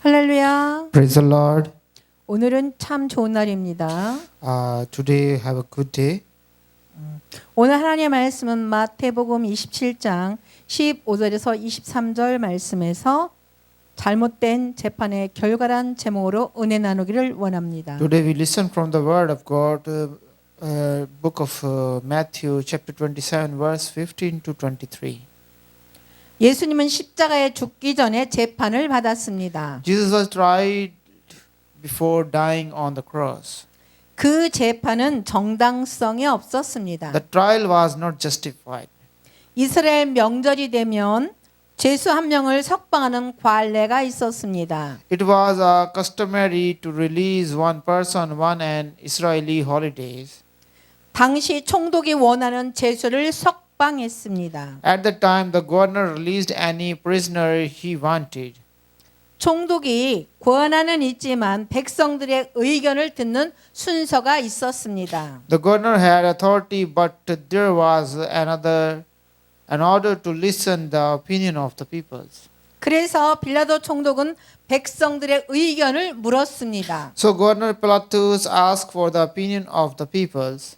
할렐루야. Praise the Lord. 오늘은 참 좋은 날입니다. Today have a good day. 오늘 하나님의 말씀은 마태복음 27장 15절에서 23절 말씀에서 잘못된 재판의 결과란 제목으로 은혜 나누기를 원합니다. Today we listen from the Word of God, book of Matthew, chapter 27, verse 15 to 23. 예수님은 십자가에 죽기 전에 재판을 받았습니다. Jesus was tried before dying on the cross. 그 재판은 정당성이 없었습니다. The trial was not justified. 이스라엘 명절이 되면 죄수 한 명을 석방하는 관례가 있었습니다. It was customary to release one person one an Israeli holidays. 당시 총독이 원하는 죄수를 석방했습니다. At the time, the governor released any prisoner he wanted. 총독이 권한은 있지만 백성들의 의견을 듣는 순서가 있었습니다. The governor had authority, but there was an order to listen the opinion of the peoples. 그래서 빌라도 총독은 백성들의 의견을 물었습니다. So Governor Pilatus asked for the opinion of the peoples.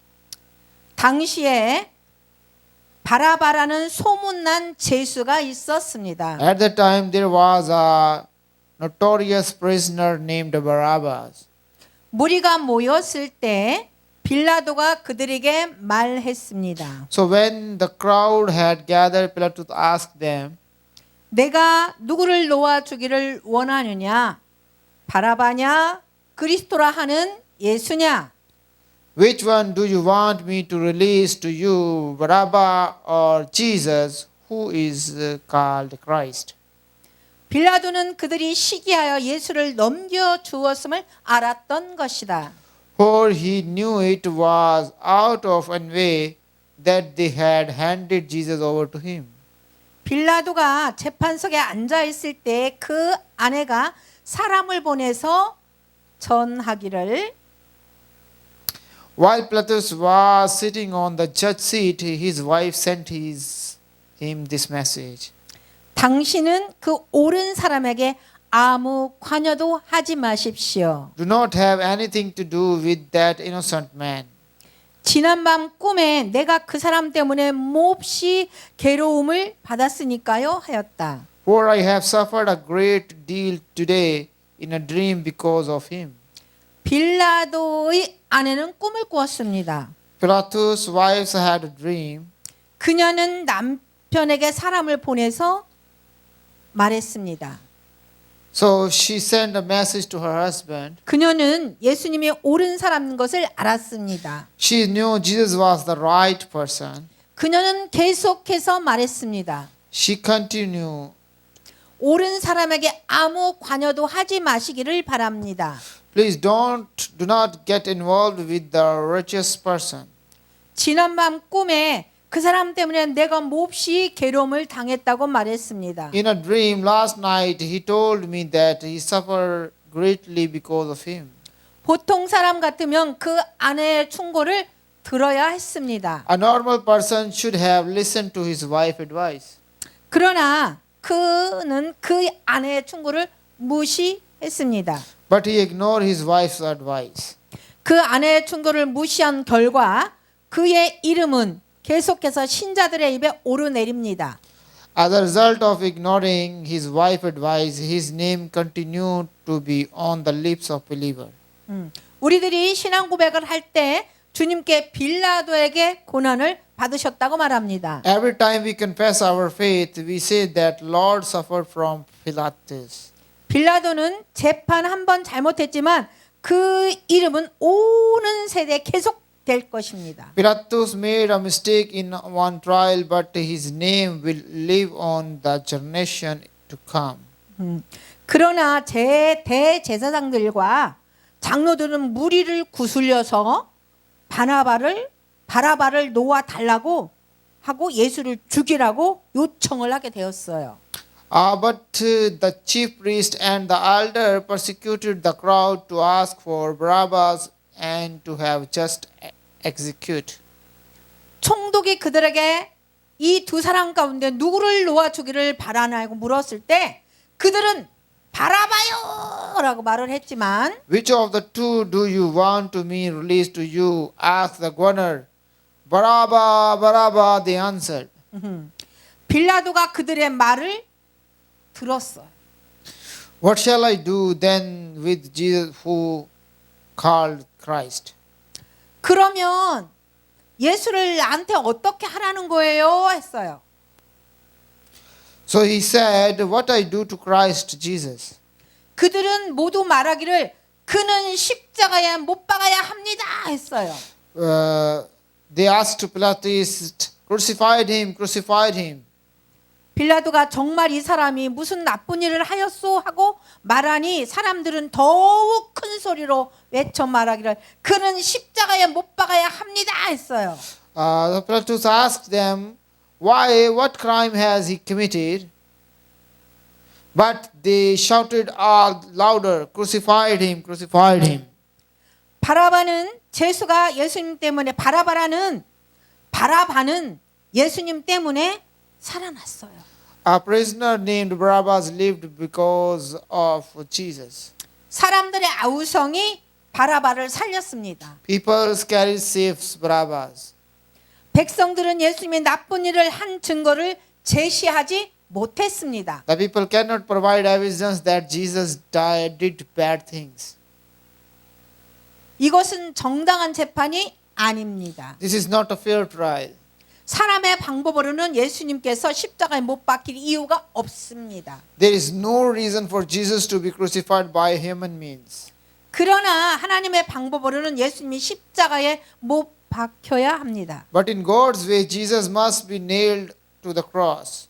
당시에 바라바라는 소문난 죄수가 있었습니다. At that time, there was a notorious prisoner named Barabbas. 무리가 모였을 때 빌라도가 그들에게 말했습니다. So when the crowd had gathered, Pilatus asked them, 내가 누구를 놓아 주기를 원하느냐? 바라바냐? 그리스도라 하는 예수냐? which one do you want me to release to you, Barabbas or Jesus, who is called Christ? 빌라도는 그들이 시기하여 예수를 넘겨 주었음을 알았던 것이다. For he knew it was out of envy that they had handed Jesus over to him. 빌라도가 재판석에 앉아 있을 때 그 아내가 사람을 보내서 전하기를 While Pilatus was sitting on the judge seat, his wife sent him this message. 당신은 그 옳은 사람에게 아무 관여도 하지 마십시오. Do not have anything to do with that innocent man. 지난밤 꿈에 내가 그 사람 때문에 몹시 괴로움을 받았으니까요 하였다. For I have suffered a great deal today in a dream because of him. 빌라도의 아내는 꿈을 꾸었습니다. Pilatus' wives had a dream. 그녀는 남편에게 사람을 보내서 말했습니다. So she sent a message to her husband. 그녀는 예수님이 옳은 사람인 것을 알았습니다. She knew Jesus was the right person. 그녀는 계속해서 말했습니다. She continued, 옳은 사람에게 아무 관여도 하지 마시기를 바랍니다. please do not get involved with the righteous person. 지난밤 꿈에 그 사람 때문에 내가 몹시 괴로움을 당했다고 말했습니다. In a dream last night, he told me that he suffered greatly because of him. 보통 사람 같으면 그 아내의 충고를 들어야 했습니다. A normal person should have listened to his wife's advice. 그러나 그는 그 아내의 충고를 무시했습니다. But he ignored his wife's advice. 그 아내의 충고를 무시한 결과 그의 이름은 계속해서 신자들의 입에 오르내립니다. As a result of ignoring his wife's advice, his name continued to be on the lips of believers. 우리들이 신앙 고백을 할 때 주님께 빌라도에게 고난을 받으셨다고 말합니다. Every time we confess our faith, we say that Lord suffered from Pilatus. 빌라도는 재판 한 번 잘못했지만 그 이름은 오는 세대에 계속 될 것입니다. Pilatus made a mistake in one trial, but his name will live on the generation to come. 그러나 대제사장들과 장로들은 무리를 구슬려서 바라바를 놓아 달라고 하고 예수를 죽이라고 요청을 하게 되었어요. But the chief priest and the elder persecuted the crowd to ask for Barabbas and to have just execute. 총독이 그들에게 이 두 사람 가운데 누구를 놓아 주기를 바라냐고 물었을 때 그들은 바라바요 라고 말을 했지만 Which of the two do you want to me released to you? Asked the governor. Barabbas, Barabbas, they answered. 빌라도가 그들의 말을 들었어요. What shall I do then with Jesus who called Christ? 그러면 예수를 나한테 어떻게 하라는 거예요? 했어요. So he said, What I do to Christ Jesus? 그들은 모두 말하기를 그는 십자가에 못 박아야 합니다 했어요. They asked Pilatus, Crucified him, crucified him. 빌라도가 정말 이 사람이 무슨 나쁜 일을 하였소 하고 말하니 사람들은 더욱 큰 소리로 외쳐 말하기를 그는 십자가에 못 박아야 합니다 했어요. Pilatus asked them, Why, what crime has he committed? But they shouted all louder, Crucified him, crucified him. 바라바는 제수가 예수님 때문에 바라바는 예수님 때문에 살아났어요. A prisoner named Barabbas lived because of Jesus. 사람들의 아우성이 바라바를 살렸습니다. People carried safe Barabbas. 백성들은 예수님의 나쁜 일을 한 증거를 제시하지 못했습니다. The people cannot provide evidence that Jesus did bad things. 이것은 정당한 재판이 아닙니다. This is not a fair trial. 사람의 방법으로는 예수님께서 십자가에 못 박힐 이유가 없습니다. There is no reason for Jesus to be crucified by human means. 그러나 하나님의 방법으로는 예수님이 십자가에 못 박혀야 합니다. But in God's way, Jesus must be nailed to the cross.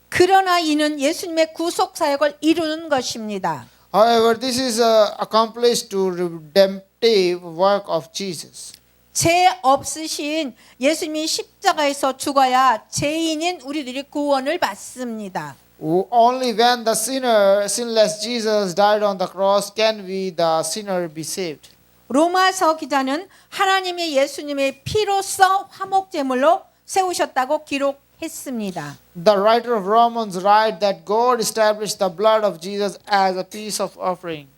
그러나 이는 예수님의 구속 사역을 이루는 것입니다. However, this is accomplished to redemptive work of Jesus. 죄 없으신 예수님이 십자가에서 죽어야 죄인인 우리들이 구원을 받습니다. Only when the sinless Jesus died on the cross can we, the sinner, be saved. 로마서 기자는 하나님이 예수님의 피로써 화목제물로 세우셨다고 기록했습니다. The writer of Romans writes that God established the blood of Jesus as a peace of offering.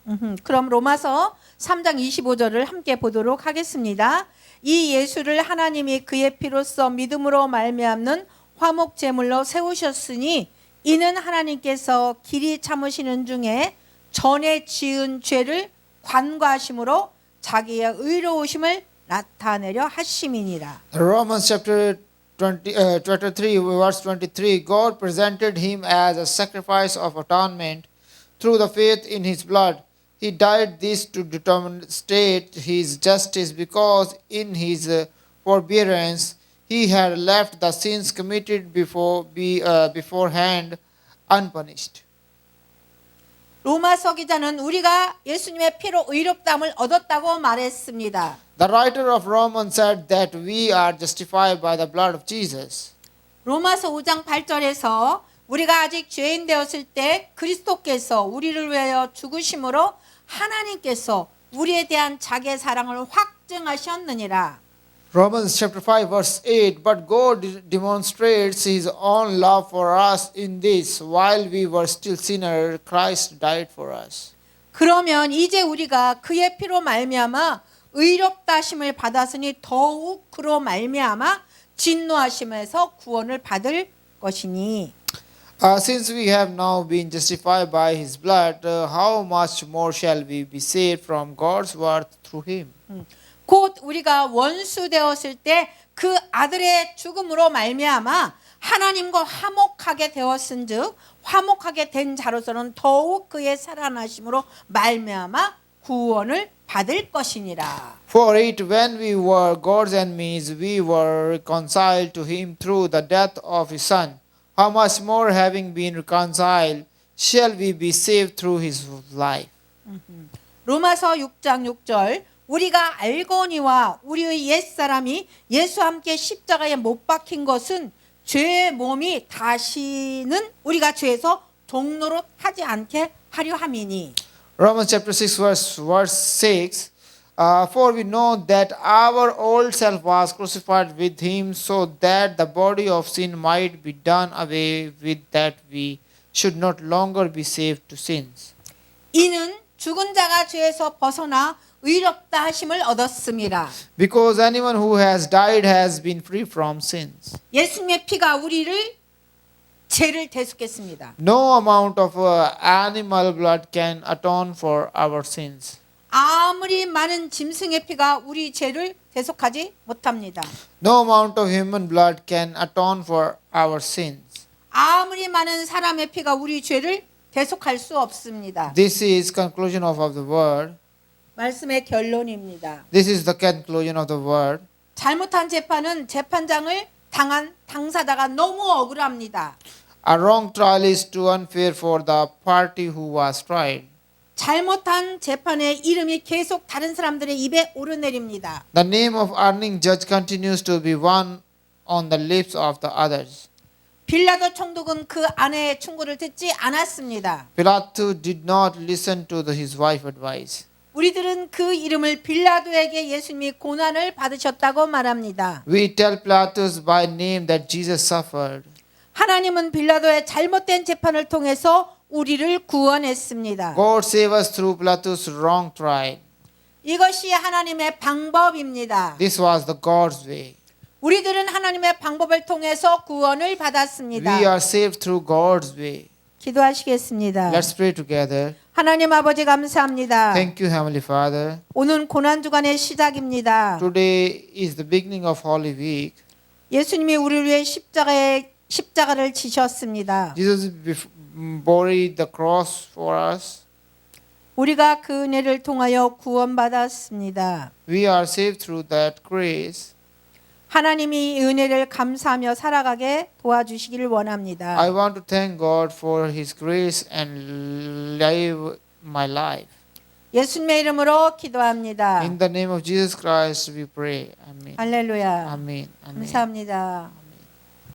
그럼 로마서 3장 25절을 함께 보도록 하겠습니다. 이 예수를 하나님이 그의 피로써 믿음으로 말미암는 화목 제물로 세우셨으니 이는 하나님께서 길이 참으시는 중에 전에 지은 죄를 관과하심으로 자기의 의로우심을 나타내려 하심이니라. Romans chapter 3 verse 23, God presented him as a sacrifice of atonement through the faith in his blood. He died this to demonstrate his justice because in his forbearance he had left the sins committed beforehand unpunished. 로마서 기자는 우리가 예수님의 피로 의롭다함을 얻었다고 말했습니다. The writer of Romans said that we are justified by the blood of Jesus. 로마서 5장 8절에서 우리가 아직 죄인 되었을 때 그리스도께서 우리를 위하여 죽으심으로 하나님께서 우리에 대한 자기의 사랑을 확증하셨느니라. Romans chapter 5 verse 8, but God demonstrates his own love for us in this, while we were still sinners, Christ died for us. 그러면 이제 우리가 그의 피로 말미암아 의롭다 하심을 받았으니 더욱 그로 말미암아 진노하심에서 구원을 받을 것이니. Since we have now been justified by his blood, how much more shall we be saved from God's wrath through him? 곧 우리가 원수 되었을 때 그 아들의 죽음으로 말미암아 하나님과 화목하게 되었은즉 화목하게 된 자로서는 더욱 그의 살아나심으로 말미암아 구원을 받을 것이니라. For it, when we were God's enemies, we were reconciled to him through the death of his son. How much more, having been reconciled, shall we be saved through his life? 로마서 6장 6절 우리가 알거니와 우리의 옛사람이 예수와 함께 십자가에 못 박힌 것은 죄의 몸이 다시는 우리가 죄에서 종노릇 하지 않게 하려 함이니. Romans chapter 6 verse 6, for we know that our old self was crucified with him so that the body of sin might be done away with, that we should not longer be saved to sins. 이는 죽은 자가 죄에서 벗어나 의롭다 하심을 얻었습니다. Because anyone who has died has been free from sins. 예수님의 피가 우리를 죄를 대속했습니다. No amount of animal blood can atone for our sins. 아무리 많은 짐승의 피가 우리 죄를 대속하지 못합니다. No amount of human blood can atone for our sins. 아무리 많은 사람의 피가 우리 죄를 대속할 수 없습니다. This is conclusion of the word. 말씀의 결론입니다. This is the conclusion of the word. 잘못한 재판은 재판장을 당한 당사자가 너무 억울합니다. A wrong trial is too unfair for the party who was tried. 잘못한 재판의 이름이 계속 다른 사람들의 입에 오르내립니다. The name of earning judge continues to be one on the lips of the others. 빌라도 총독은 그 아내의 충고를 듣지 않았습니다. Pilate did not listen to his wife's advice. 우리들은 그 이름을 빌라도에게 예수님이 고난을 받으셨다고 말합니다. We tell Pilatus by name that Jesus suffered. 하나님은 빌라도의 잘못된 재판을 통해서 우리를 구원했습니다. God save us through Pilatus' wrong trial. 이것이 하나님의 방법입니다. This was the God's way. 우리들은 하나님의 방법을 통해서 구원을 받았습니다. We are saved through God's way. 기도하시겠습니다. Let's pray together. 하나님 아버지 감사합니다. Thank you, Heavenly Father. 오늘 고난 주간의 시작입니다. Today is the beginning of Holy Week. 예수님이 우리를 위해 십자가를 지셨습니다. Jesus bore the cross for us. 우리가 그 은혜를 통하여 구원받았습니다. We are saved through that grace. 하나님이 이 은혜를 감사하며 살아가게 도와주시기를 원합니다. I want to thank God for His grace and live my life. 예수님의 이름으로 기도합니다. In the name of Jesus Christ we pray. Amen. 할렐루야. Amen. Amen. 감사합니다.